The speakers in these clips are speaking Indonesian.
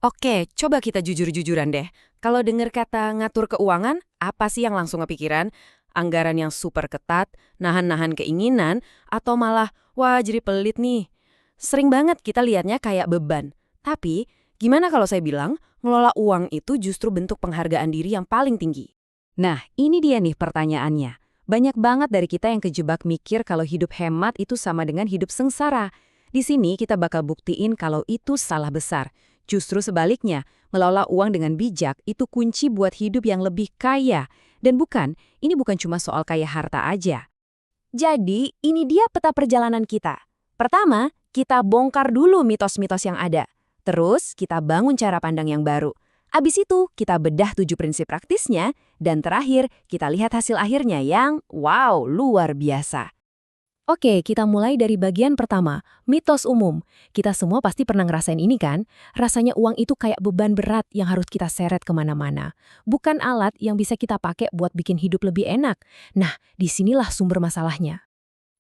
Oke, coba kita jujur-jujuran deh. Kalau dengar kata ngatur keuangan, apa sih yang langsung kepikiran? Anggaran yang super ketat, nahan-nahan keinginan, atau malah, wah jadi pelit nih. Sering banget kita lihatnya kayak beban. Tapi, gimana kalau saya bilang, ngelola uang itu justru bentuk penghargaan diri yang paling tinggi? Nah, ini dia nih pertanyaannya. Banyak banget dari kita yang kejebak mikir kalau hidup hemat itu sama dengan hidup sengsara. Di sini kita bakal buktiin kalau itu salah besar. Justru sebaliknya, mengelola uang dengan bijak itu kunci buat hidup yang lebih kaya. Dan ini bukan cuma soal kaya harta aja. Jadi, ini dia peta perjalanan kita. Pertama, kita bongkar dulu mitos-mitos yang ada. Terus, kita bangun cara pandang yang baru. Abis itu, kita bedah 7 prinsip praktisnya. Dan terakhir, kita lihat hasil akhirnya yang, wow, luar biasa. Oke, kita mulai dari bagian pertama, mitos umum. Kita semua pasti pernah ngerasain ini kan? Rasanya uang itu kayak beban berat yang harus kita seret kemana-mana. Bukan alat yang bisa kita pakai buat bikin hidup lebih enak. Nah, disinilah sumber masalahnya.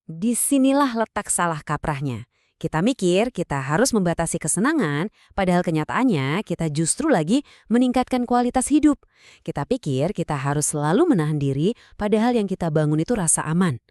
Disinilah letak salah kaprahnya. Kita mikir kita harus membatasi kesenangan, padahal kenyataannya kita justru lagi meningkatkan kualitas hidup. Kita pikir kita harus selalu menahan diri, padahal yang kita bangun itu rasa aman.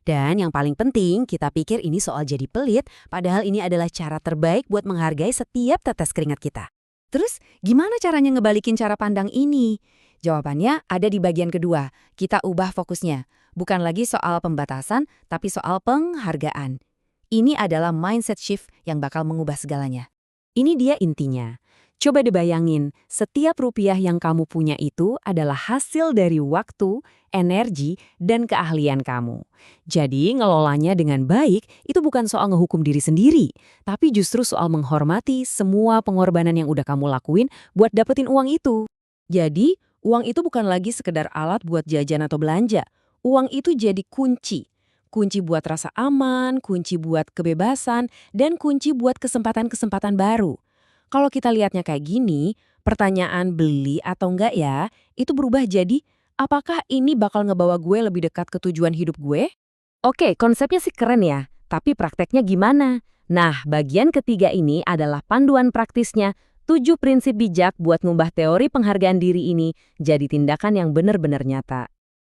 Dan yang paling penting, kita pikir ini soal jadi pelit, padahal ini adalah cara terbaik buat menghargai setiap tetes keringat kita. Terus, gimana caranya ngebalikin cara pandang ini? Jawabannya ada di bagian kedua. Kita ubah fokusnya. Bukan lagi soal pembatasan, tapi soal penghargaan. Ini adalah mindset shift yang bakal mengubah segalanya. Ini dia intinya. Coba dibayangin, setiap rupiah yang kamu punya itu adalah hasil dari waktu, energi, dan keahlian kamu. Jadi, ngelolanya dengan baik itu bukan soal ngehukum diri sendiri, tapi justru soal menghormati semua pengorbanan yang udah kamu lakuin buat dapetin uang itu. Jadi, uang itu bukan lagi sekedar alat buat jajan atau belanja. Uang itu jadi kunci. Kunci buat rasa aman, kunci buat kebebasan, dan kunci buat kesempatan-kesempatan baru. Kalau kita lihatnya kayak gini, pertanyaan beli atau enggak ya, itu berubah jadi, apakah ini bakal ngebawa gue lebih dekat ke tujuan hidup gue? Oke, konsepnya sih keren ya, tapi prakteknya gimana? Nah, bagian ketiga ini adalah panduan praktisnya, 7 prinsip bijak buat ngubah teori penghargaan diri ini jadi tindakan yang benar-benar nyata.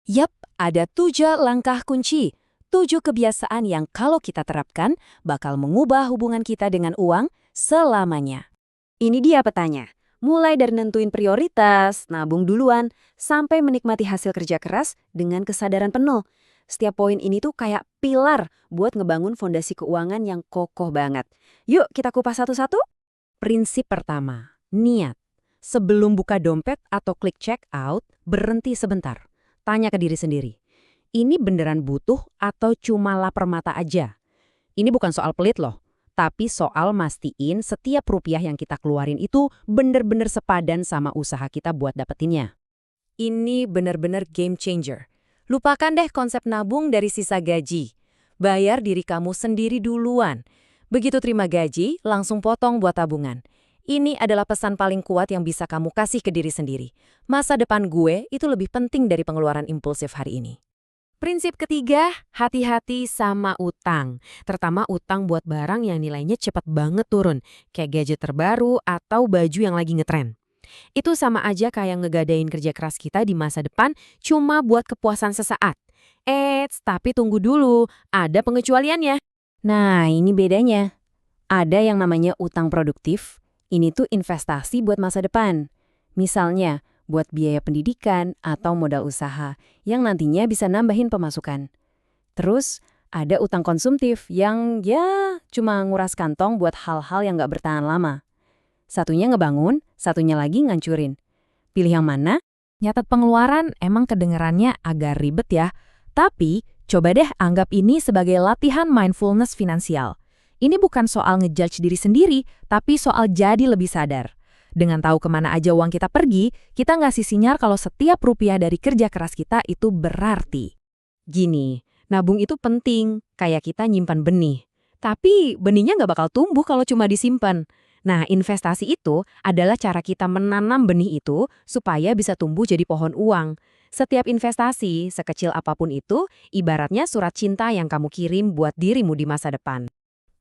Yap, ada 7 langkah kunci, 7 kebiasaan yang kalau kita terapkan bakal mengubah hubungan kita dengan uang selamanya. Ini dia petanya. Mulai dari nentuin prioritas, nabung duluan, sampai menikmati hasil kerja keras dengan kesadaran penuh. Setiap poin ini tuh kayak pilar buat ngebangun fondasi keuangan yang kokoh banget. Yuk kita kupas satu-satu. Prinsip pertama, niat. Sebelum buka dompet atau klik check out, berhenti sebentar. Tanya ke diri sendiri. Ini beneran butuh atau cuma lapar mata aja? Ini bukan soal pelit loh. Tapi soal mastiin setiap rupiah yang kita keluarin itu bener-bener sepadan sama usaha kita buat dapetinnya. Ini bener-bener game changer. Lupakan deh konsep nabung dari sisa gaji. Bayar diri kamu sendiri duluan. Begitu terima gaji, langsung potong buat tabungan. Ini adalah pesan paling kuat yang bisa kamu kasih ke diri sendiri. Masa depan gue itu lebih penting dari pengeluaran impulsif hari ini. Prinsip ketiga, hati-hati sama utang. Terutama utang buat barang yang nilainya cepat banget turun, kayak gadget terbaru atau baju yang lagi ngetren. Itu sama aja kayak ngegadain kerja keras kita di masa depan cuma buat kepuasan sesaat. Tapi tunggu dulu, ada pengecualiannya. Nah, ini bedanya. Ada yang namanya utang produktif, ini tuh investasi buat masa depan. Misalnya, buat biaya pendidikan atau modal usaha yang nantinya bisa nambahin pemasukan. Terus, ada utang konsumtif yang ya cuma nguras kantong buat hal-hal yang nggak bertahan lama. Satunya ngebangun, satunya lagi ngancurin. Pilih yang mana? Nyatat pengeluaran emang kedengerannya agak ribet ya. Tapi, coba deh anggap ini sebagai latihan mindfulness finansial. Ini bukan soal ngejudge diri sendiri, tapi soal jadi lebih sadar. Dengan tahu kemana aja uang kita pergi, kita ngasih sinyal kalau setiap rupiah dari kerja keras kita itu berarti. Gini, nabung itu penting, kayak kita nyimpan benih. Tapi benihnya nggak bakal tumbuh kalau cuma disimpan. Nah, investasi itu adalah cara kita menanam benih itu supaya bisa tumbuh jadi pohon uang. Setiap investasi, sekecil apapun itu, ibaratnya surat cinta yang kamu kirim buat dirimu di masa depan.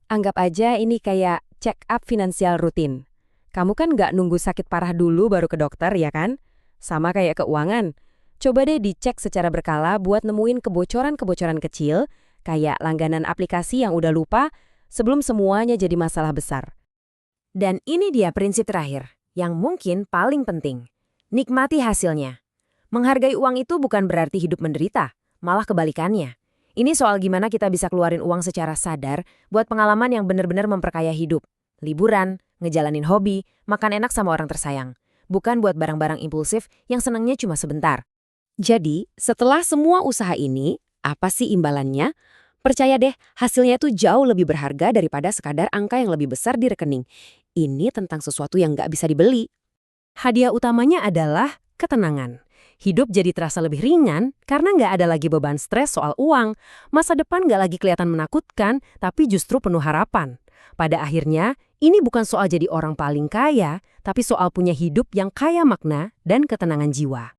Anggap aja ini kayak check up finansial rutin. Kamu kan nggak nunggu sakit parah dulu baru ke dokter, ya kan? Sama kayak keuangan. Coba deh dicek secara berkala buat nemuin kebocoran-kebocoran kecil, kayak langganan aplikasi yang udah lupa, sebelum semuanya jadi masalah besar. Dan ini dia prinsip terakhir, yang mungkin paling penting. Nikmati hasilnya. Menghargai uang itu bukan berarti hidup menderita, malah kebalikannya. Ini soal gimana kita bisa keluarin uang secara sadar buat pengalaman yang benar-benar memperkaya hidup. Liburan, ngejalanin hobi, makan enak sama orang tersayang. Bukan buat barang-barang impulsif yang senangnya cuma sebentar. Jadi, setelah semua usaha ini, apa sih imbalannya? Percaya deh, hasilnya tuh jauh lebih berharga daripada sekadar angka yang lebih besar di rekening. Ini tentang sesuatu yang nggak bisa dibeli. Hadiah utamanya adalah ketenangan. Hidup jadi terasa lebih ringan karena nggak ada lagi beban stres soal uang. Masa depan nggak lagi kelihatan menakutkan, tapi justru penuh harapan. Pada akhirnya, ini bukan soal jadi orang paling kaya, tapi soal punya hidup yang kaya makna dan ketenangan jiwa.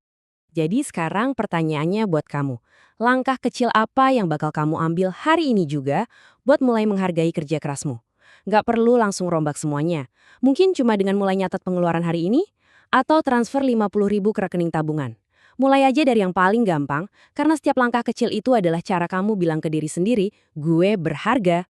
Jadi sekarang pertanyaannya buat kamu. Langkah kecil apa yang bakal kamu ambil hari ini juga buat mulai menghargai kerja kerasmu? Nggak perlu langsung rombak semuanya. Mungkin cuma dengan mulai nyatat pengeluaran hari ini, atau transfer 50.000 ke rekening tabungan. Mulai aja dari yang paling gampang, karena setiap langkah kecil itu adalah cara kamu bilang ke diri sendiri, gue berharga.